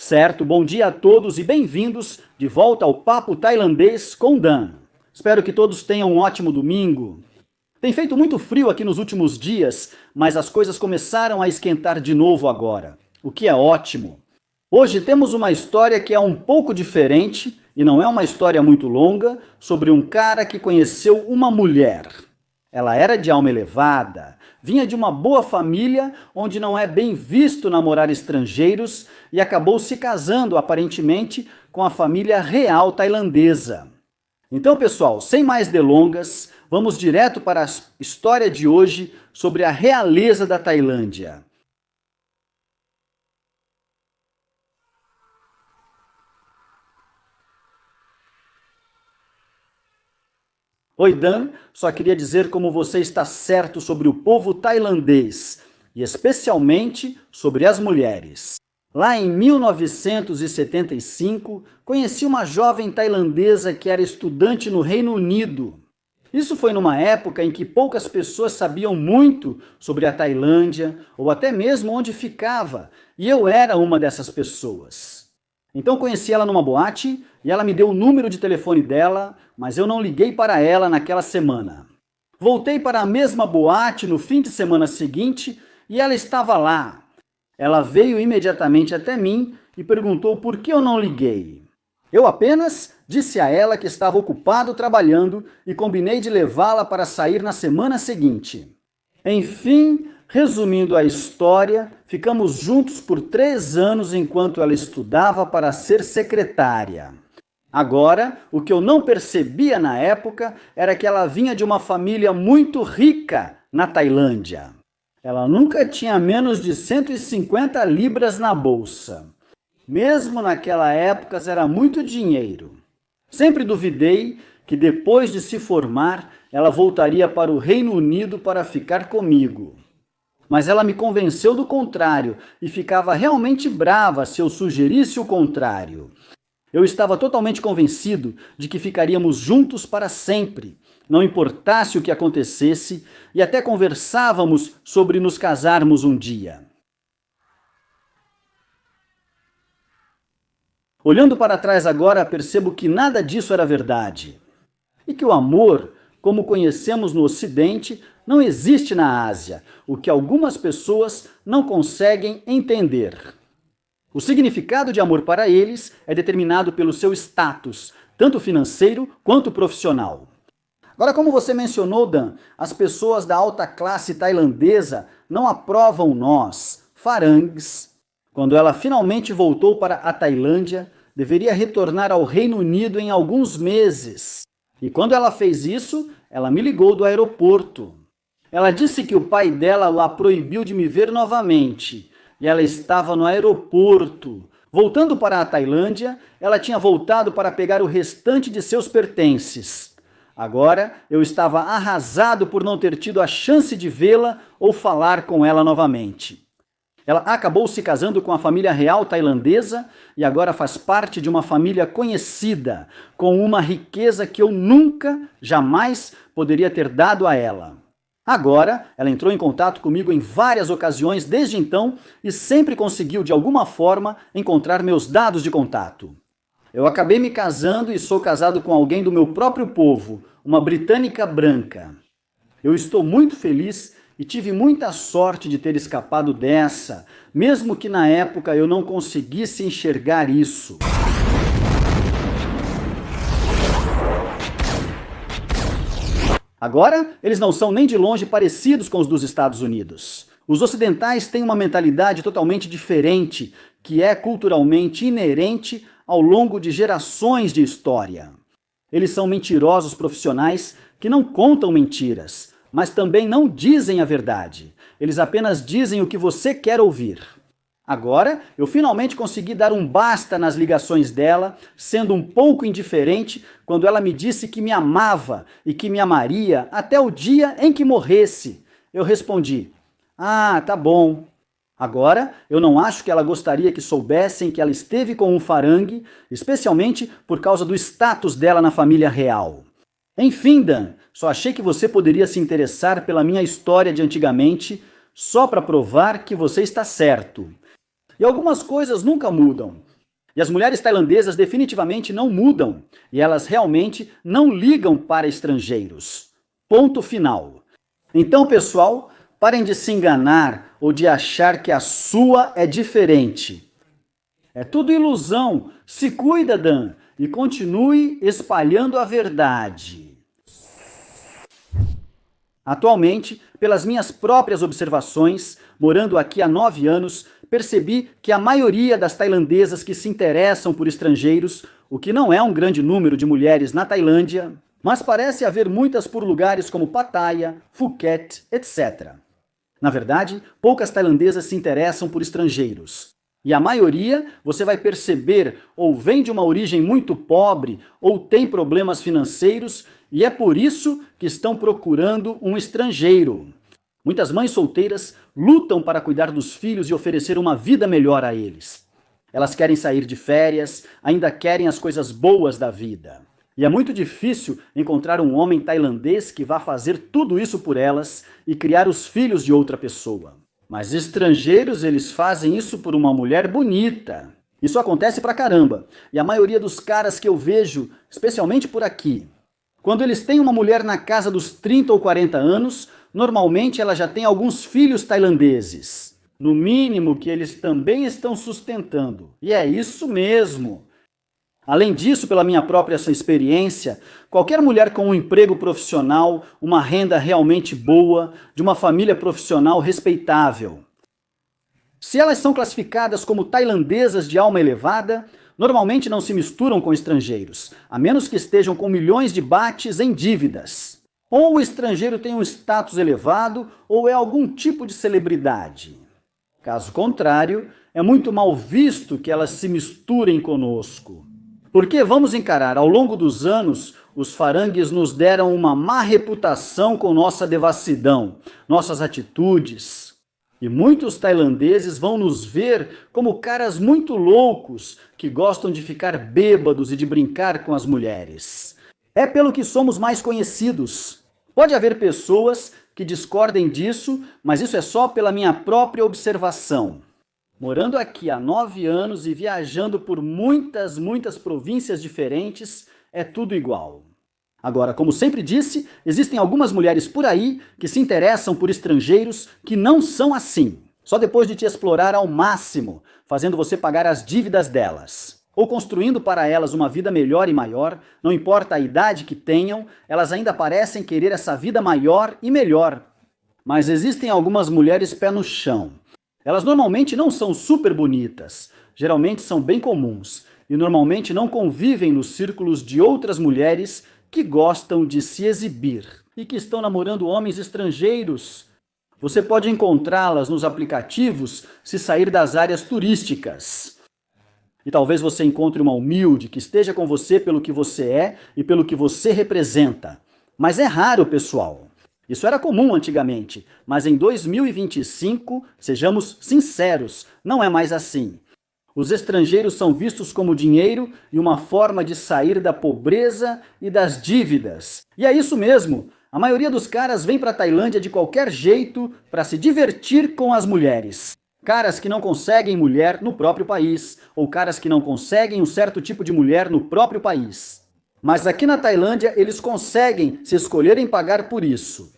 Certo, bom dia a todos e bem-vindos de volta ao Papo Tailandês com Dan. Espero que todos tenham um ótimo domingo. Tem feito muito frio aqui nos últimos dias, mas as coisas começaram a esquentar de novo agora, o que é ótimo. Hoje temos uma história que é um pouco diferente e não é uma história muito longa sobre um cara que conheceu uma mulher. Ela era de alma elevada, vinha de uma boa família onde não é bem visto namorar estrangeiros e acabou se casando aparentemente com a família real tailandesa. Então, pessoal, sem mais delongas, vamos direto para a história de hoje sobre a realeza da Tailândia. Oi, Dan, só queria dizer como você está certo sobre o povo tailandês, e especialmente sobre as mulheres. Lá em 1975, conheci uma jovem tailandesa que era estudante no Reino Unido. Isso foi numa época em que poucas pessoas sabiam muito sobre a Tailândia, ou até mesmo onde ficava, e eu era uma dessas pessoas. Então conheci ela numa boate e ela me deu o número de telefone dela, mas eu não liguei para ela naquela semana. Voltei para a mesma boate no fim de semana seguinte e ela estava lá. Ela veio imediatamente até mim e perguntou por que eu não liguei. Eu apenas disse a ela que estava ocupado trabalhando e combinei de levá-la para sair na semana seguinte. Enfim, resumindo a história, ficamos juntos por 3 anos enquanto ela estudava para ser secretária. Agora, o que eu não percebia na época era que ela vinha de uma família muito rica na Tailândia. Ela nunca tinha menos de 150 libras na bolsa. Mesmo naquela época era muito dinheiro. Sempre duvidei que depois de se formar, ela voltaria para o Reino Unido para ficar comigo. Mas ela me convenceu do contrário e ficava realmente brava se eu sugerisse o contrário. Eu estava totalmente convencido de que ficaríamos juntos para sempre, não importasse o que acontecesse, e até conversávamos sobre nos casarmos um dia. Olhando para trás agora, percebo que nada disso era verdade. E que o amor, como conhecemos no Ocidente, não existe na Ásia, o que algumas pessoas não conseguem entender. O significado de amor para eles é determinado pelo seu status, tanto financeiro quanto profissional. Agora, como você mencionou, Dan, as pessoas da alta classe tailandesa não aprovam nós, farangues. Quando ela finalmente voltou para a Tailândia, deveria retornar ao Reino Unido em alguns meses. E quando ela fez isso, ela me ligou do aeroporto. Ela disse que o pai dela a proibiu de me ver novamente. E ela estava no aeroporto. Voltando para a Tailândia, ela tinha voltado para pegar o restante de seus pertences. Agora, eu estava arrasado por não ter tido a chance de vê-la ou falar com ela novamente. Ela acabou se casando com a família real tailandesa e agora faz parte de uma família conhecida, com uma riqueza que eu nunca, jamais poderia ter dado a ela. Agora, ela entrou em contato comigo em várias ocasiões desde então e sempre conseguiu, de alguma forma, encontrar meus dados de contato. Eu acabei me casando e sou casado com alguém do meu próprio povo, uma britânica branca. Eu estou muito feliz e tive muita sorte de ter escapado dessa, mesmo que na época eu não conseguisse enxergar isso. Agora, eles não são nem de longe parecidos com os dos Estados Unidos. Os ocidentais têm uma mentalidade totalmente diferente, que é culturalmente inerente ao longo de gerações de história. Eles são mentirosos profissionais que não contam mentiras, mas também não dizem a verdade. Eles apenas dizem o que você quer ouvir. Agora, eu finalmente consegui dar um basta nas ligações dela, sendo um pouco indiferente quando ela me disse que me amava e que me amaria até o dia em que morresse. Eu respondi: "Ah, tá bom." Agora, eu não acho que ela gostaria que soubessem que ela esteve com um farangue, especialmente por causa do status dela na família real. Enfim, Dan, só achei que você poderia se interessar pela minha história de antigamente, só para provar que você está certo. E algumas coisas nunca mudam. E as mulheres tailandesas definitivamente não mudam, e elas realmente não ligam para estrangeiros. Ponto final. Então, pessoal, parem de se enganar ou de achar que a sua é diferente. É tudo ilusão. Se cuida, Dan, e continue espalhando a verdade. Atualmente, pelas minhas próprias observações, morando aqui há 9 anos, percebi que a maioria das tailandesas que se interessam por estrangeiros, o que não é um grande número de mulheres na Tailândia, mas parece haver muitas por lugares como Pattaya, Phuket, etc. Na verdade, poucas tailandesas se interessam por estrangeiros. E a maioria, você vai perceber, ou vem de uma origem muito pobre, ou tem problemas financeiros, e é por isso que estão procurando um estrangeiro. Muitas mães solteiras lutam para cuidar dos filhos e oferecer uma vida melhor a eles. Elas querem sair de férias, ainda querem as coisas boas da vida. E é muito difícil encontrar um homem tailandês que vá fazer tudo isso por elas e criar os filhos de outra pessoa. Mas estrangeiros, eles fazem isso por uma mulher bonita. Isso acontece pra caramba. E a maioria dos caras que eu vejo, especialmente por aqui, quando eles têm uma mulher na casa dos 30 ou 40 anos, normalmente ela já tem alguns filhos tailandeses. No mínimo que eles também estão sustentando. E é isso mesmo. Além disso, pela minha própria experiência, qualquer mulher com um emprego profissional, uma renda realmente boa, de uma família profissional respeitável. Se elas são classificadas como tailandesas de alma elevada, normalmente não se misturam com estrangeiros, a menos que estejam com milhões de bahts em dívidas. Ou o estrangeiro tem um status elevado, ou é algum tipo de celebridade. Caso contrário, é muito mal visto que elas se misturem conosco. Porque vamos encarar, ao longo dos anos, os farangues nos deram uma má reputação com nossa devassidão, nossas atitudes. E muitos tailandeses vão nos ver como caras muito loucos, que gostam de ficar bêbados e de brincar com as mulheres. É pelo que somos mais conhecidos. Pode haver pessoas que discordem disso, mas isso é só pela minha própria observação. Morando aqui há 9 anos e viajando por muitas províncias diferentes, é tudo igual. Agora, como sempre disse, existem algumas mulheres por aí que se interessam por estrangeiros que não são assim. Só depois de te explorar ao máximo, fazendo você pagar as dívidas delas. Ou construindo para elas uma vida melhor e maior, não importa a idade que tenham, elas ainda parecem querer essa vida maior e melhor. Mas existem algumas mulheres pé no chão. Elas normalmente não são super bonitas, geralmente são bem comuns, e normalmente não convivem nos círculos de outras mulheres que gostam de se exibir e que estão namorando homens estrangeiros. Você pode encontrá-las nos aplicativos se sair das áreas turísticas. E talvez você encontre uma humilde que esteja com você pelo que você é e pelo que você representa. Mas é raro, pessoal. Isso era comum antigamente, mas em 2025, sejamos sinceros, não é mais assim. Os estrangeiros são vistos como dinheiro e uma forma de sair da pobreza e das dívidas. E é isso mesmo, a maioria dos caras vem para a Tailândia de qualquer jeito para se divertir com as mulheres. Caras que não conseguem mulher no próprio país, ou caras que não conseguem um certo tipo de mulher no próprio país. Mas aqui na Tailândia eles conseguem se escolherem pagar por isso.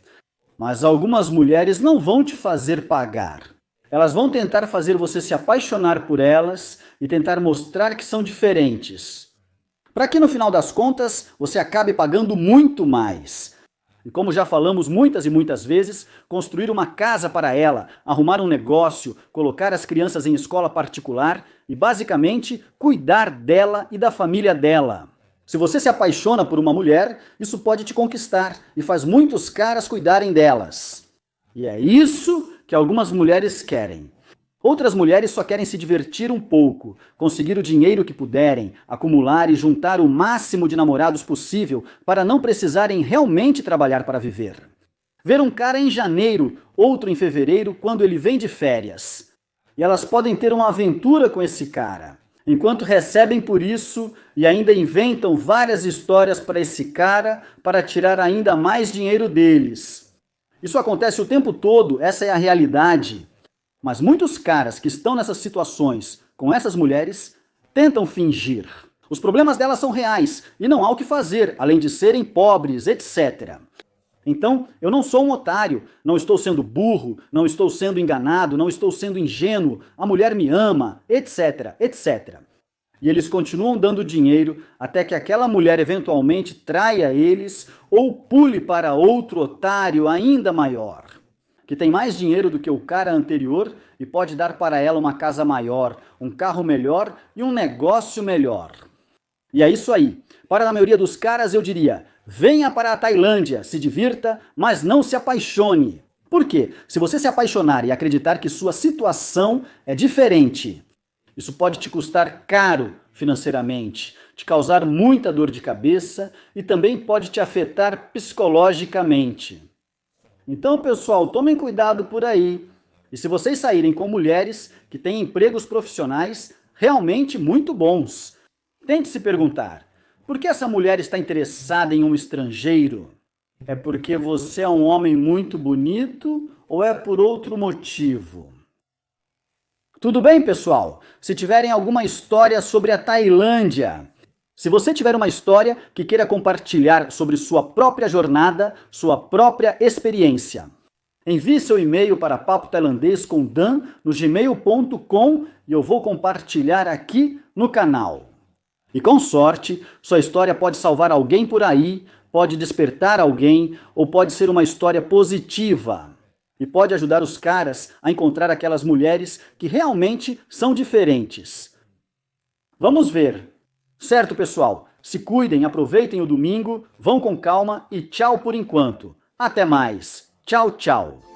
Mas algumas mulheres não vão te fazer pagar. Elas vão tentar fazer você se apaixonar por elas e tentar mostrar que são diferentes. Para que no final das contas você acabe pagando muito mais. E como já falamos muitas e muitas vezes, construir uma casa para ela, arrumar um negócio, colocar as crianças em escola particular e basicamente cuidar dela e da família dela. Se você se apaixona por uma mulher, isso pode te conquistar e faz muitos caras cuidarem delas. E é isso que algumas mulheres querem. Outras mulheres só querem se divertir um pouco, conseguir o dinheiro que puderem, acumular e juntar o máximo de namorados possível para não precisarem realmente trabalhar para viver. Ver um cara em janeiro, outro em fevereiro, quando ele vem de férias. E elas podem ter uma aventura com esse cara. Enquanto recebem por isso e ainda inventam várias histórias para esse cara para tirar ainda mais dinheiro deles. Isso acontece o tempo todo, essa é a realidade. Mas muitos caras que estão nessas situações com essas mulheres tentam fingir. Os problemas delas são reais e não há o que fazer, além de serem pobres, etc. Então, eu não sou um otário, não estou sendo burro, não estou sendo enganado, não estou sendo ingênuo, a mulher me ama, etc, etc. E eles continuam dando dinheiro até que aquela mulher eventualmente traia eles ou pule para outro otário ainda maior, que tem mais dinheiro do que o cara anterior e pode dar para ela uma casa maior, um carro melhor e um negócio melhor. E é isso aí. Para a maioria dos caras eu diria: venha para a Tailândia, se divirta, mas não se apaixone. Por quê? Se você se apaixonar e acreditar que sua situação é diferente, isso pode te custar caro financeiramente, te causar muita dor de cabeça e também pode te afetar psicologicamente. Então, pessoal, tomem cuidado por aí. E se vocês saírem com mulheres que têm empregos profissionais realmente muito bons, tente se perguntar: por que essa mulher está interessada em um estrangeiro? É porque você é um homem muito bonito ou é por outro motivo? Tudo bem, pessoal? Se tiverem alguma história sobre a Tailândia, se você tiver uma história que queira compartilhar sobre sua própria jornada, sua própria experiência, envie seu e-mail para papotailandês.com no gmail.com e eu vou compartilhar aqui no canal. E com sorte, sua história pode salvar alguém por aí, pode despertar alguém ou pode ser uma história positiva. E pode ajudar os caras a encontrar aquelas mulheres que realmente são diferentes. Vamos ver. Certo, pessoal? Se cuidem, aproveitem o domingo, vão com calma e tchau por enquanto. Até mais. Tchau, tchau.